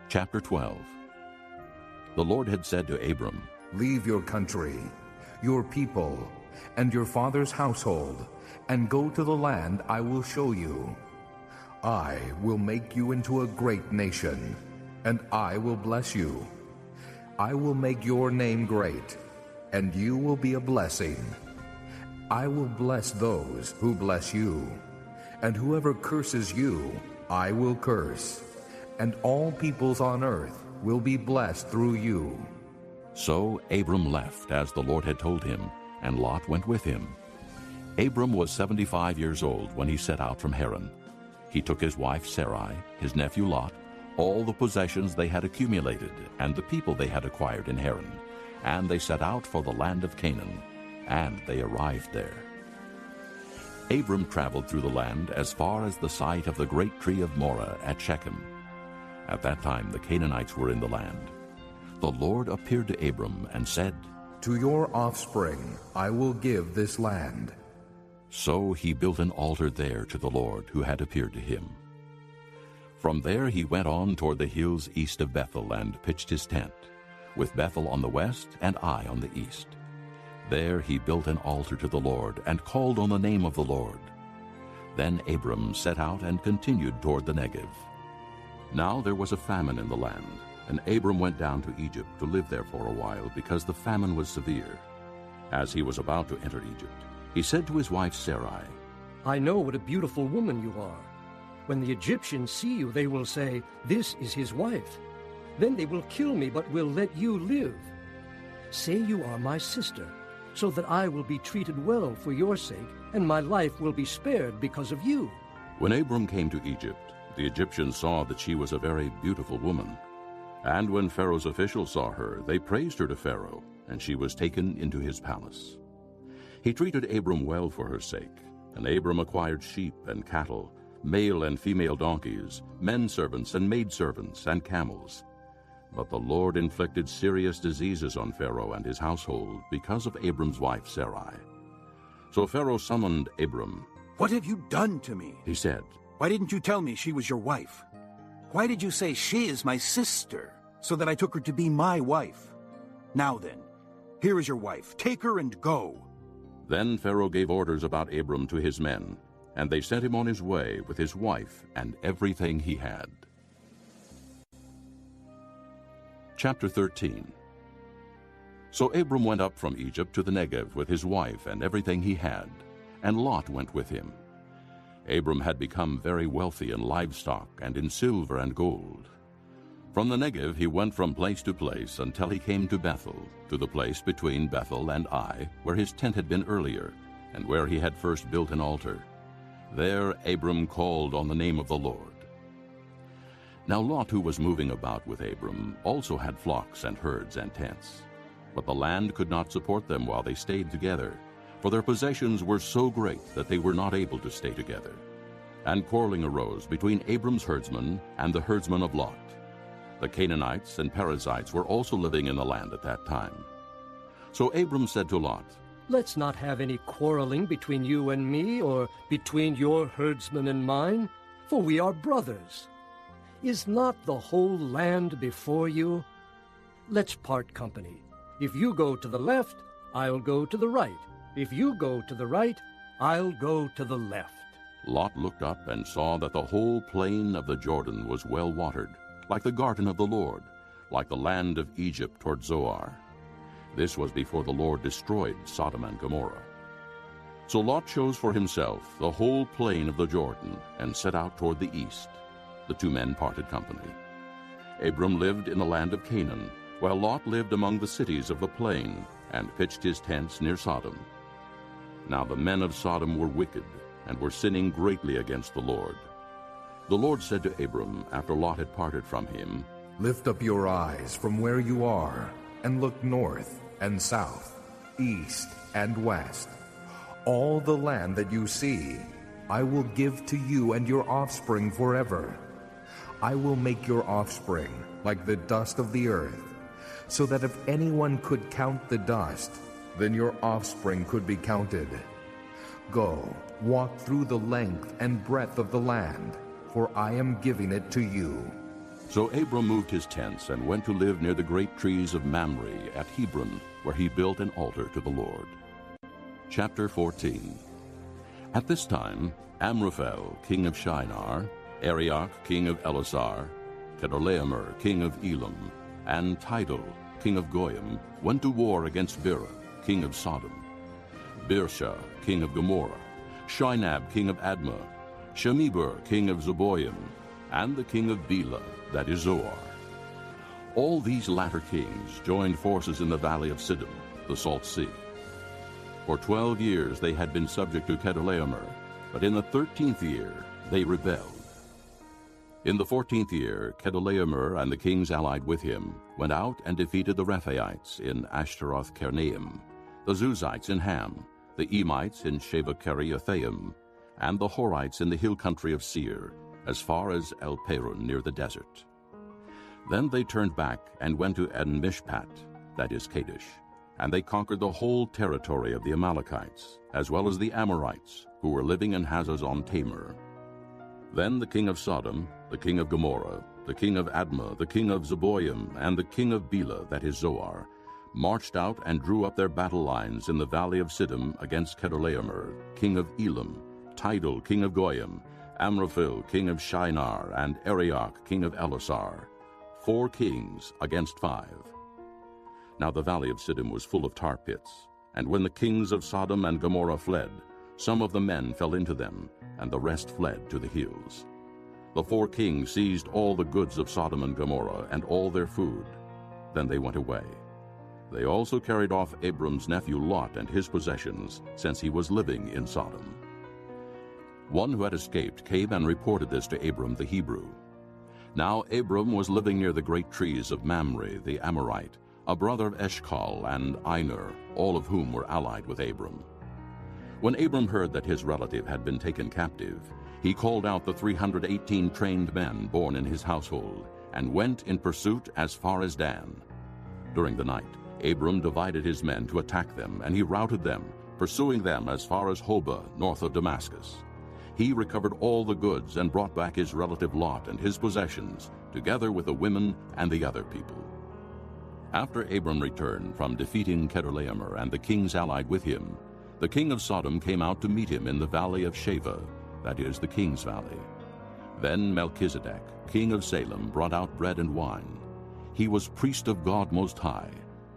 Chapter 12. The Lord had said to Abram, "Leave your country, your people, and your father's household, and go to the land I will show you. I will make you into a great nation, and I will bless you. I will make your name great, and you will be a blessing. I will bless those who bless you, and whoever curses you, I will curse, and all peoples on earth will be blessed through you." So Abram left as the Lord had told him, and Lot went with him. Abram was 75 years old when he set out from Haran. He took his wife Sarai, his nephew Lot, all the possessions they had accumulated, and the people they had acquired in Haran, and they set out for the land of Canaan, and they arrived there. Abram traveled through the land as far as the site of the great tree of Moreh at Shechem. At that time the Canaanites were in the land. The Lord appeared to Abram and said, "To your offspring I will give this land." So he built an altar there to the Lord who had appeared to him. From there he went on toward the hills east of Bethel and pitched his tent, with Bethel on the west and Ai on the east. There he built an altar to the Lord and called on the name of the Lord. Then Abram set out and continued toward the Negev. Now there was a famine in the land, and Abram went down to Egypt to live there for a while, because the famine was severe. As he was about to enter Egypt, he said to his wife Sarai, "I know what a beautiful woman you are. When the Egyptians see you, they will say, 'This is his wife.' Then they will kill me, but will let you live. Say you are my sister, so that I will be treated well for your sake, and my life will be spared because of you." When Abram came to Egypt, the Egyptians saw that she was a very beautiful woman. And when Pharaoh's officials saw her, they praised her to Pharaoh, and she was taken into his palace. He treated Abram well for her sake, and Abram acquired sheep and cattle, male and female donkeys, men servants and maidservants, and camels. But the Lord inflicted serious diseases on Pharaoh and his household because of Abram's wife Sarai. So Pharaoh summoned Abram. "What have you done to me?" He said, "Why didn't you tell me she was your wife? Why did you say she is my sister, so that I took her to be my wife? Now then, here is your wife. Take her and go." Then Pharaoh gave orders about Abram to his men, and they sent him on his way with his wife and everything he had. Chapter 13. So Abram went up from Egypt to the Negev with his wife and everything he had, and Lot went with him. Abram had become very wealthy in livestock and in silver and gold. From the Negev he went from place to place until he came to Bethel, to the place between Bethel and Ai, where his tent had been earlier, and where he had first built an altar. There Abram called on the name of the Lord. Now Lot, who was moving about with Abram, also had flocks and herds and tents. But the land could not support them while they stayed together, for their possessions were so great that they were not able to stay together. And quarreling arose between Abram's herdsmen and the herdsmen of Lot. The Canaanites and Perizzites were also living in the land at that time. So Abram said to Lot, "Let's not have any quarreling between you and me, or between your herdsmen and mine, for we are brothers. Is not the whole land before you? Let's part company. If you go to the left, I'll go to the right. If you go to the right, I'll go to the left." Lot looked up and saw that the whole plain of the Jordan was well watered, like the garden of the Lord, like the land of Egypt toward Zoar. This was before the Lord destroyed Sodom and Gomorrah. So Lot chose for himself the whole plain of the Jordan and set out toward the east. The two men parted company. Abram lived in the land of Canaan, while Lot lived among the cities of the plain and pitched his tents near Sodom. Now the men of Sodom were wicked and were sinning greatly against the Lord. The Lord said to Abram after Lot had parted from him, "Lift up your eyes from where you are, and look north and south, east and west. All the land that you see, I will give to you and your offspring forever. I will make your offspring like the dust of the earth, so that if anyone could count the dust, then your offspring could be counted. Go, walk through the length and breadth of the land, for I am giving it to you. So Abram moved his tents and went to live near the great trees of Mamre at Hebron, where he built an altar to the Lord. Chapter 14. At this time, Amraphel, king of Shinar, Arioch, king of Elasar, Chedorlaomer, king of Elam, and Tidal, king of Goyim, went to war against Bera, king of Sodom, Birsha, king of Gomorrah, Shinab, king of Admah, Shemeber, king of Zeboim, and the king of Bela, that is Zoar. All these latter kings joined forces in the valley of Siddim, the Salt Sea. For 12 years they had been subject to Chedorlaomer, but in the 13th year they rebelled. In the 14th year, Chedorlaomer and the kings allied with him went out and defeated the Rephaites in Ashtaroth-Karnaim, the Zuzites in Ham, the Emites in Sheva-Kiriathaim, and the Horites in the hill country of Seir, as far as El-Perun near the desert. Then they turned back and went to En-Mishpat, that is Kadesh, and they conquered the whole territory of the Amalekites, as well as the Amorites, who were living in Hazazon-Tamar. Then the king of Sodom, the king of Gomorrah, the king of Admah, the king of Zeboim, and the king of Bela, that is Zoar, marched out and drew up their battle lines in the valley of Siddim against Chedorlaomer, king of Elam, Tidal, king of Goyim, Amraphel, king of Shinar, and Arioch, king of Elasar, 4 kings against 5. Now the valley of Siddim was full of tar pits, and when the kings of Sodom and Gomorrah fled, some of the men fell into them, and the rest fled to the hills. The 4 kings seized all the goods of Sodom and Gomorrah and all their food. Then they went away. They also carried off Abram's nephew Lot and his possessions, since he was living in Sodom. One who had escaped came and reported this to Abram the Hebrew. Now Abram was living near the great trees of Mamre the Amorite, a brother of Eshcol and Aner, all of whom were allied with Abram. When Abram heard that his relative had been taken captive, he called out the 318 trained men born in his household, and went in pursuit as far as Dan. During the night, Abram divided his men to attack them, and he routed them, pursuing them as far as Hobah, north of Damascus. He recovered all the goods and brought back his relative Lot and his possessions, together with the women and the other people. After Abram returned from defeating Chedorlaomer and the kings allied with him, the king of Sodom came out to meet him in the valley of Sheva, that is, the king's valley. Then Melchizedek, king of Salem, brought out bread and wine. He was priest of God Most High,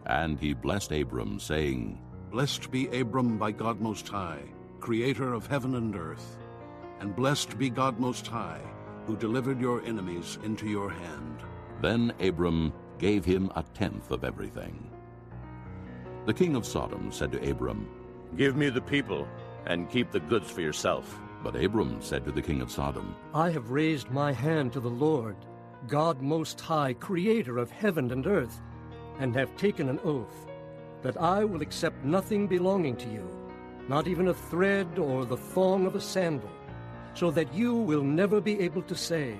and he blessed Abram, saying, Blessed be Abram by God Most High, creator of heaven and earth. And blessed be God Most High, who delivered your enemies into your hand. Then Abram gave him 1/10 of everything. The king of Sodom said to Abram, Give me the people, and keep the goods for yourself. But Abram said to the king of Sodom, I have raised my hand to the Lord, God Most High, creator of heaven and earth, and have taken an oath that I will accept nothing belonging to you, not even a thread or the thong of a sandal, so that you will never be able to say,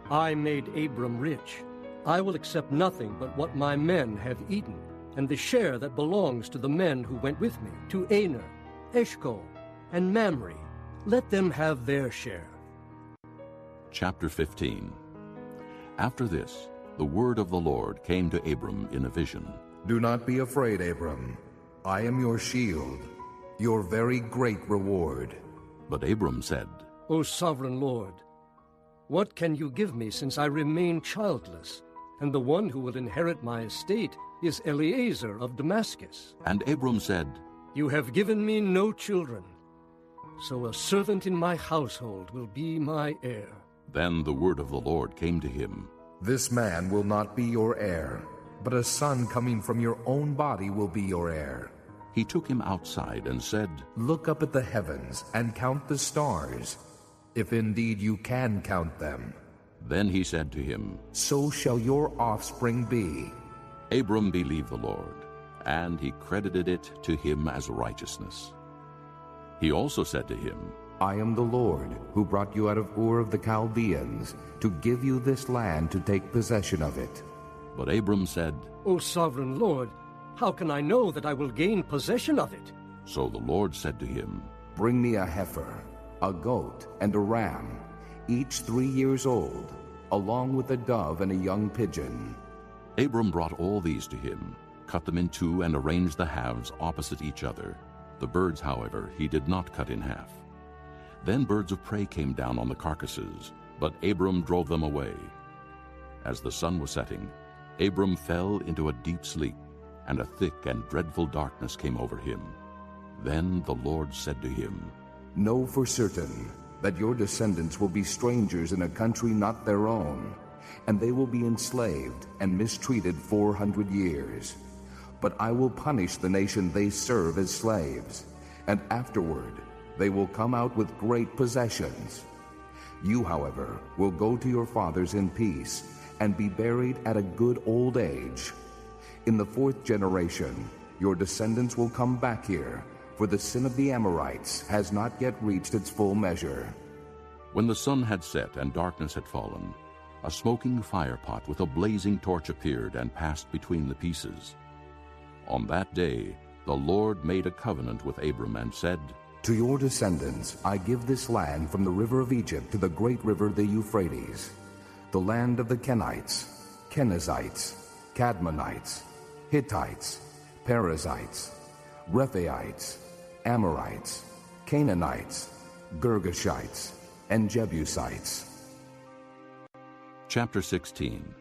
I made Abram rich. I will accept nothing but what my men have eaten, and the share that belongs to the men who went with me, to Aner, Eshcol, and Mamre. Let them have their share. Chapter 15. After this, the word of the Lord came to Abram in a vision. Do not be afraid, Abram. I am your shield, your very great reward. But Abram said, O sovereign Lord, what can you give me since I remain childless, and the one who will inherit my estate is Eliezer of Damascus? And Abram said, You have given me no children, so a servant in my household will be my heir. Then the word of the Lord came to him. This man will not be your heir, but a son coming from your own body will be your heir. He took him outside and said, Look up at the heavens and count the stars, if indeed you can count them. Then he said to him, So shall your offspring be. Abram believed the Lord, and he credited it to him as righteousness. He also said to him, I am the Lord, who brought you out of Ur of the Chaldeans, to give you this land to take possession of it. But Abram said, O sovereign Lord, how can I know that I will gain possession of it? So the Lord said to him, Bring me a heifer, a goat, and a ram, each 3 years old, along with a dove and a young pigeon. Abram brought all these to him, cut them in two, and arranged the halves opposite each other. The birds, however, he did not cut in half. Then birds of prey came down on the carcasses, but Abram drove them away. As the sun was setting, Abram fell into a deep sleep, and a thick and dreadful darkness came over him. Then the Lord said to him, Know for certain that your descendants will be strangers in a country not their own, and they will be enslaved and mistreated 400 years. But I will punish the nation they serve as slaves, and afterward they will come out with great possessions. You, however, will go to your fathers in peace and be buried at a good old age. In the 4th generation, your descendants will come back here, for the sin of the Amorites has not yet reached its full measure. When the sun had set and darkness had fallen, a smoking firepot with a blazing torch appeared and passed between the pieces. On that day the Lord made a covenant with Abram and said, To your descendants I give this land from the river of Egypt to the great river the Euphrates, the land of the Kenites, Kenizzites, Cadmonites, Hittites, Perizzites, Rephaites, Amorites, Canaanites, Girgashites, and Jebusites. Chapter 16.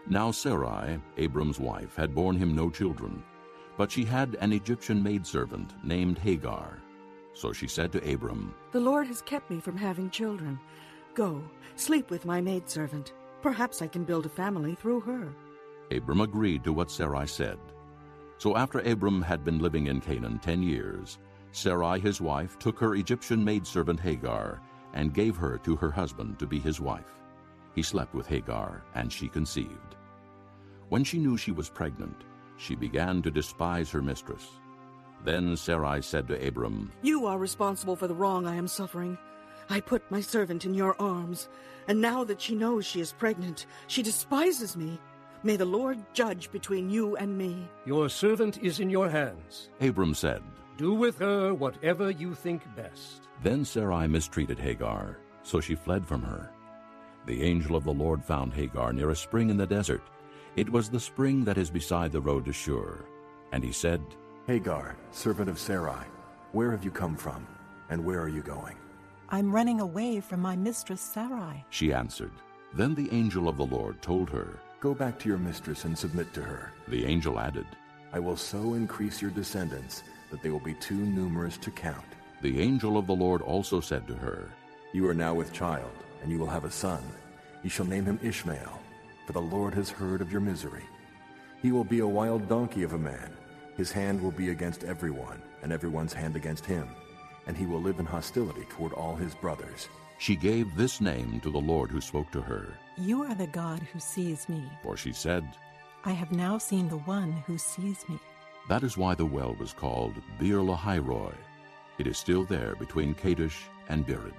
Now Sarai, Abram's wife, had borne him no children, but she had an Egyptian maidservant named Hagar. So she said to Abram, The Lord has kept me from having children. Go, sleep with my maidservant. Perhaps I can build a family through her. Abram agreed to what Sarai said. So after Abram had been living in Canaan 10 years, Sarai his wife took her Egyptian maidservant Hagar and gave her to her husband to be his wife. He slept with Hagar, and she conceived. When she knew she was pregnant, she began to despise her mistress. Then Sarai said to Abram, You are responsible for the wrong I am suffering. I put my servant in your arms, and now that she knows she is pregnant, she despises me. May the Lord judge between you and me. Your servant is in your hands. Abram said, Do with her whatever you think best. Then Sarai mistreated Hagar, so she fled from her. The angel of the Lord found Hagar near a spring in the desert. It was the spring that is beside the road to Shur. And he said, Hagar, servant of Sarai, where have you come from, and where are you going? I'm running away from my mistress Sarai. She answered. Then the angel of the Lord told her, Go back to your mistress and submit to her. The angel added, I will so increase your descendants that they will be too numerous to count. The angel of the Lord also said to her, You are now with child, and you will have a son. You shall name him Ishmael, for the Lord has heard of your misery. He will be a wild donkey of a man. His hand will be against everyone, and everyone's hand against him, and he will live in hostility toward all his brothers. She gave this name to the Lord who spoke to her. You are the God who sees me. For she said, I have now seen the one who sees me. That is why the well was called Beer Lahairoi. It is still there between Kadesh and Bered.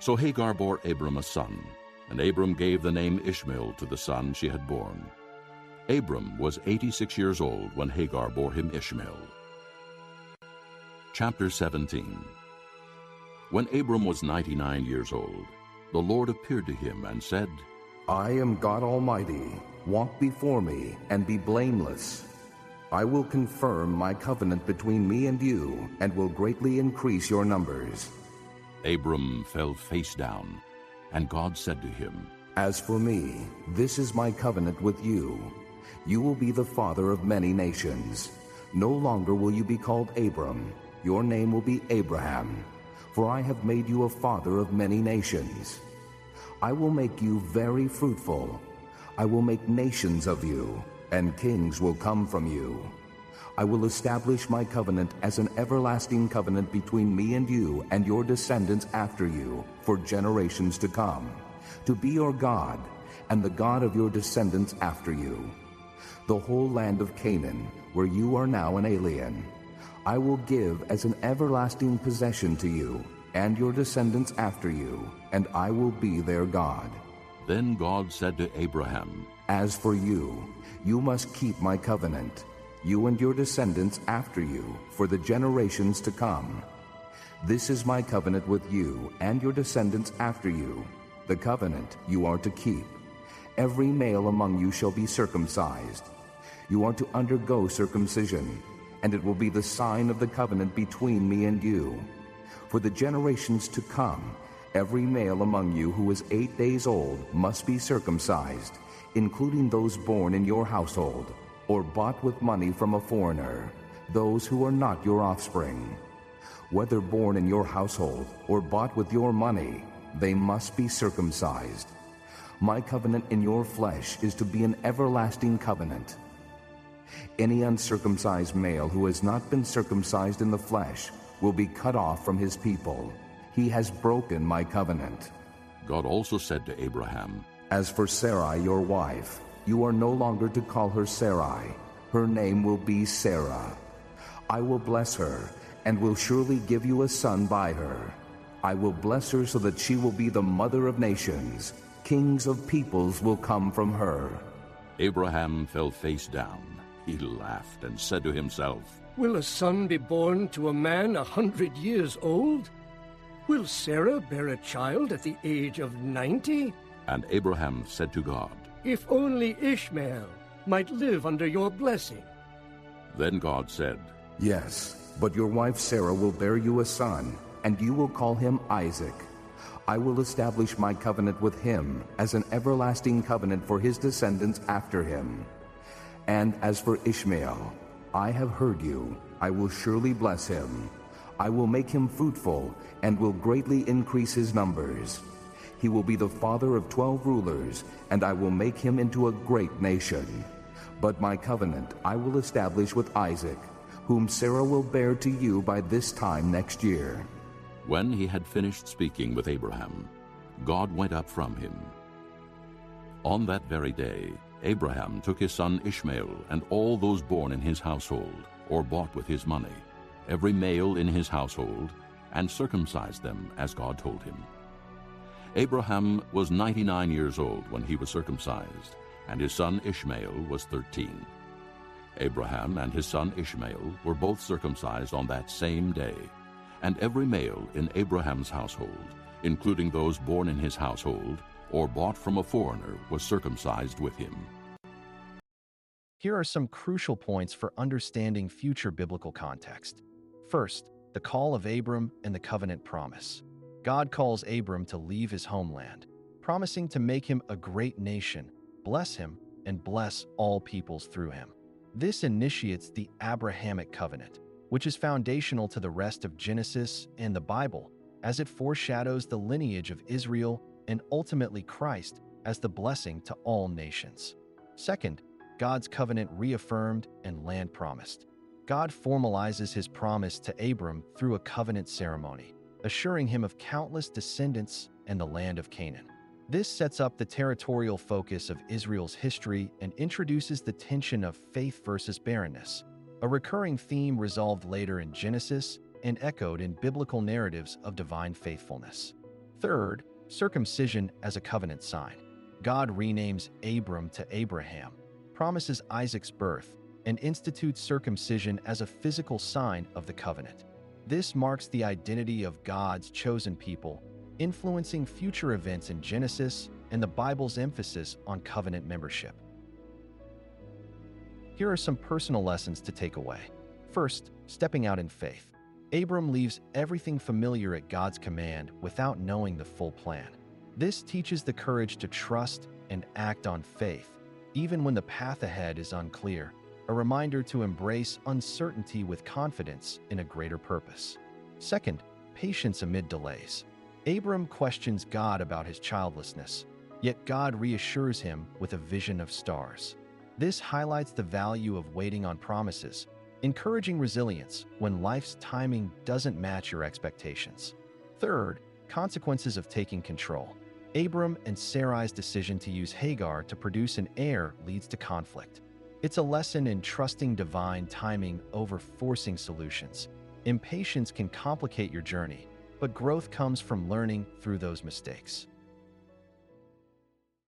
So Hagar bore Abram a son, and Abram gave the name Ishmael to the son she had borne. Abram was 86 years old when Hagar bore him Ishmael. Chapter 17. When Abram was 99 years old, the Lord appeared to him and said, I am God Almighty. Walk before me and be blameless. I will confirm my covenant between me and you, and will greatly increase your numbers. Abram fell face down, and God said to him, As for me, this is my covenant with you. You will be the father of many nations. No longer will you be called Abram. Your name will be Abraham, for I have made you a father of many nations. I will make you very fruitful. I will make nations of you, and kings will come from you. I will establish my covenant as an everlasting covenant between me and you and your descendants after you for generations to come, to be your God and the God of your descendants after you. The whole land of Canaan, where you are now an alien, I will give as an everlasting possession to you and your descendants after you, and I will be their God. Then God said to Abraham, As for you, you must keep my covenant, you and your descendants after you, for the generations to come. This is my covenant with you and your descendants after you. The covenant you are to keep. Every male among you shall be circumcised. You are to undergo circumcision, and it will be the sign of the covenant between me and you. For the generations to come, every male among you who is 8 days old must be circumcised, including those born in your household, or bought with money from a foreigner, those who are not your offspring. Whether born in your household or bought with your money, they must be circumcised. My covenant in your flesh is to be an everlasting covenant. Any uncircumcised male who has not been circumcised in the flesh will be cut off from his people. He has broken my covenant. God also said to Abraham, As for Sarai, your wife, you are no longer to call her Sarai. Her name will be Sarah. I will bless her, and will surely give you a son by her. I will bless her so that she will be the mother of nations. Kings of peoples will come from her. Abraham fell face down. He laughed and said to himself, Will a son be born to a man 100 years old? Will Sarah bear a child at the age of 90? And Abraham said to God, If only Ishmael might live under your blessing. Then God said, Yes, but your wife Sarah will bear you a son, and you will call him Isaac. I will establish my covenant with him as an everlasting covenant for his descendants after him. And as for Ishmael, I have heard you. I will surely bless him. I will make him fruitful and will greatly increase his numbers. He will be the father of 12 rulers, and I will make him into a great nation. But my covenant I will establish with Isaac, whom Sarah will bear to you by this time next year. When he had finished speaking with Abraham, God went up from him. On that very day, Abraham took his son Ishmael and all those born in his household, or bought with his money, every male in his household, and circumcised them as God told him. Abraham was 99 years old when he was circumcised, and his son Ishmael was 13. Abraham and his son Ishmael were both circumcised on that same day, and every male in Abraham's household, including those born in his household, or bought from a foreigner, was circumcised with him. Here are some crucial points for understanding future biblical context. First, the call of Abram and the covenant promise. God calls Abram to leave his homeland, promising to make him a great nation, bless him, and bless all peoples through him. This initiates the Abrahamic covenant, which is foundational to the rest of Genesis and the Bible, as it foreshadows the lineage of Israel and ultimately Christ as the blessing to all nations. Second, God's covenant reaffirmed and land promised. God formalizes his promise to Abram through a covenant ceremony, assuring him of countless descendants and the land of Canaan. This sets up the territorial focus of Israel's history and introduces the tension of faith versus barrenness, a recurring theme resolved later in Genesis and echoed in biblical narratives of divine faithfulness. Third, circumcision as a covenant sign. God renames Abram to Abraham, promises Isaac's birth, and institutes circumcision as a physical sign of the covenant. This marks the identity of God's chosen people, influencing future events in Genesis and the Bible's emphasis on covenant membership. Here are some personal lessons to take away. First, stepping out in faith. Abram leaves everything familiar at God's command without knowing the full plan. This teaches the courage to trust and act on faith, even when the path ahead is unclear, a reminder to embrace uncertainty with confidence in a greater purpose. Second, patience amid delays. Abram questions God about his childlessness, yet God reassures him with a vision of stars. This highlights the value of waiting on promises, encouraging resilience when life's timing doesn't match your expectations. Third, consequences of taking control. Abram and Sarai's decision to use Hagar to produce an heir leads to conflict. It's a lesson in trusting divine timing over forcing solutions. Impatience can complicate your journey, but growth comes from learning through those mistakes.